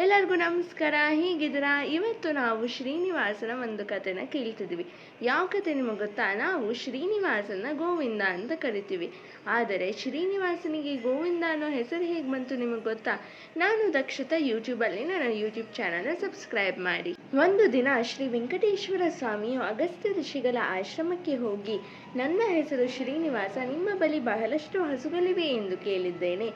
ಎಲ್ಲರಿಗೂ ನಮಸ್ಕಾರ. ಹೇಗಿದ್ದೀರಾ? ಇವತ್ತು ನಾವು ಶ್ರೀನಿವಾಸನ ಒಂದು ಕಥೆನ ಕೇಳ್ತಿದ್ದೀವಿ. ಯಾವ ಕತೆ ನಿಮಗೆ ಗೊತ್ತಾ? ನಾವು ಶ್ರೀನಿವಾಸನ ಗೋವಿಂದ ಅಂತ ಕರಿತೀವಿ. ಆದರೆ ಶ್ರೀನಿವಾಸನಿಗೆ ಗೋವಿಂದ ಅನ್ನೋ ಹೆಸರು ಹೇಗೆ ಬಂತು ನಿಮಗೆ ಗೊತ್ತಾ? ನಾನು ದಕ್ಷತಾ ಯೂಟ್ಯೂಬಲ್ಲಿ ನನ್ನ ಯೂಟ್ಯೂಬ್ ಚಾನಲ್ನ ಸಬ್ಸ್ಕ್ರೈಬ್ ಮಾಡಿ. ಒಂದು ದಿನ ಶ್ರೀ ವೆಂಕಟೇಶ್ವರ ಸ್ವಾಮಿಯು ಅಗಸ್ತ್ಯ ಋಷಿಗಳ ಆಶ್ರಮಕ್ಕೆ ಹೋಗಿ, ನನ್ನ ಹೆಸರು ಶ್ರೀನಿವಾಸ, ನಿಮ್ಮ ಬಳಿ ಬಹಳಷ್ಟು ಹಸುಗಳಿವೆ ಎಂದು ಕೇಳಿದ್ದೇನೆ.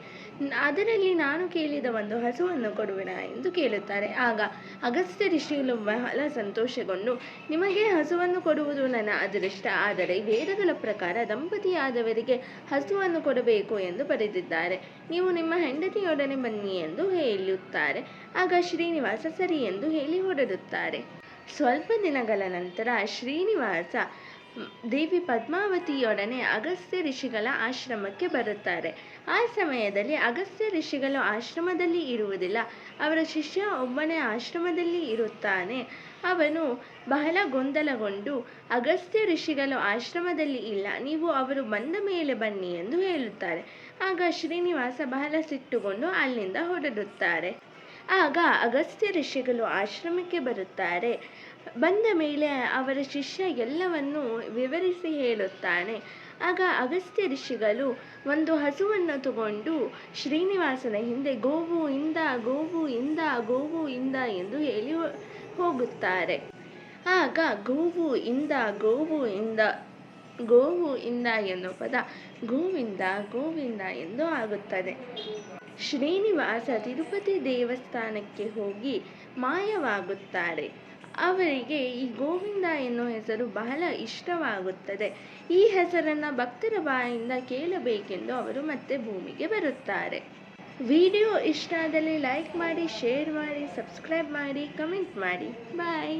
ಅದರಲ್ಲಿ ನಾನು ಕೇಳಿದ ಒಂದು ಹಸುವನ್ನು ಕೊಡುವಿರಾ ಎಂದು ಕೇಳುತ್ತಾರೆ. ಆಗ ಅಗಸ್ತ್ಯ ಋಷಿಗಳು ಬಹಳ ಸಂತೋಷಗೊಂಡು, ನಿಮಗೆ ಹಸುವನ್ನು ಕೊಡುವುದು ನನ್ನ ಅದೃಷ್ಟ, ಆದರೆ ವೇದಗಳ ಪ್ರಕಾರ ದಂಪತಿಯಾದವರಿಗೆ ಹಸುವನ್ನು ಕೊಡಬೇಕು ಎಂದು ಬರೆದಿದ್ದಾರೆ. ನೀವು ನಿಮ್ಮ ಹೆಂಡತಿಯೊಡನೆ ಬನ್ನಿ ಎಂದು ಹೇಳುತ್ತಾರೆ. ಆಗ ಶ್ರೀನಿವಾಸ ಸರಿ ಎಂದು ಹೇಳಿ ಹೊರಡುತ್ತಾರೆ. ಸ್ವಲ್ಪ ದಿನಗಳ ನಂತರ ಶ್ರೀನಿವಾಸ ದೇವಿ ಪದ್ಮಾವತಿಯೊಡನೆ ಅಗಸ್ತ್ಯ ಋಷಿಗಳ ಆಶ್ರಮಕ್ಕೆ ಬರುತ್ತಾರೆ. ಆ ಸಮಯದಲ್ಲಿ ಅಗಸ್ತ್ಯ ಋಷಿಗಳು ಆಶ್ರಮದಲ್ಲಿ ಇರುವುದಿಲ್ಲ. ಅವರ ಶಿಷ್ಯ ಒಬ್ಬನೇ ಆಶ್ರಮದಲ್ಲಿ ಇರುತ್ತಾನೆ. ಅವನು ಬಹಳ ಗೊಂದಲಗೊಂಡು, ಅಗಸ್ತ್ಯ ಋಷಿಗಳು ಆಶ್ರಮದಲ್ಲಿ ಇಲ್ಲ, ನೀವು ಅವರು ಬಂದ ಮೇಲೆ ಬನ್ನಿ ಎಂದು ಹೇಳುತ್ತಾರೆ. ಆಗ ಶ್ರೀನಿವಾಸ ಬಹಳ ಸಿಟ್ಟುಗೊಂಡು ಅಲ್ಲಿಂದ ಹೊರಡುತ್ತಾರೆ. ಆಗ ಅಗಸ್ತ್ಯ ಋಷಿಗಳು ಆಶ್ರಮಕ್ಕೆ ಬರುತ್ತಾರೆ. ಬಂದ ಮೇಲೆ ಅವರ ಶಿಷ್ಯ ಎಲ್ಲವನ್ನು ವಿವರಿಸಿ ಹೇಳುತ್ತಾನೆ. ಆಗ ಅಗಸ್ತ್ಯ ಋಷಿಗಳು ಒಂದು ಹಸುವನ್ನು ತಗೊಂಡು ಶ್ರೀನಿವಾಸನ ಹಿಂದೆ ಗೋವು ಇಂದ ಗೋವು ಇಂದ ಗೋವು ಇಂದ ಎಂದು ಹೇಳಿ ಹೋಗುತ್ತಾರೆ. ಆಗ ಗೋವು ಇಂದ ಗೋವು ಇಂದ ಗೋವು ಇಂದ ಎನ್ನುವ ಪದ ಗೋವಿಂದ ಗೋವಿಂದ ಎಂದು ಆಗುತ್ತದೆ. ಶ್ರೀನಿವಾಸ ತಿರುಪತಿ ದೇವಸ್ಥಾನಕ್ಕೆ ಹೋಗಿ ಮಾಯವಾಗುತ್ತಾರೆ. ಅವರಿಗೆ ಈ ಗೋವಿಂದ ಎನ್ನುವ ಹೆಸರು ಬಹಳ ಇಷ್ಟವಾಗುತ್ತದೆ. ಈ ಹೆಸರನ್ನು ಭಕ್ತರ ಬಾಯಿಂದ ಕೇಳಬೇಕೆಂದು ಅವರು ಮತ್ತೆ ಭೂಮಿಗೆ ಬರುತ್ತಾರೆ. ವಿಡಿಯೋ ಇಷ್ಟ ಆದಲ್ಲಿ ಲೈಕ್ ಮಾಡಿ, ಶೇರ್ ಮಾಡಿ, ಸಬ್ಸ್ಕ್ರೈಬ್ ಮಾಡಿ, ಕಮೆಂಟ್ ಮಾಡಿ. ಬಾಯ್.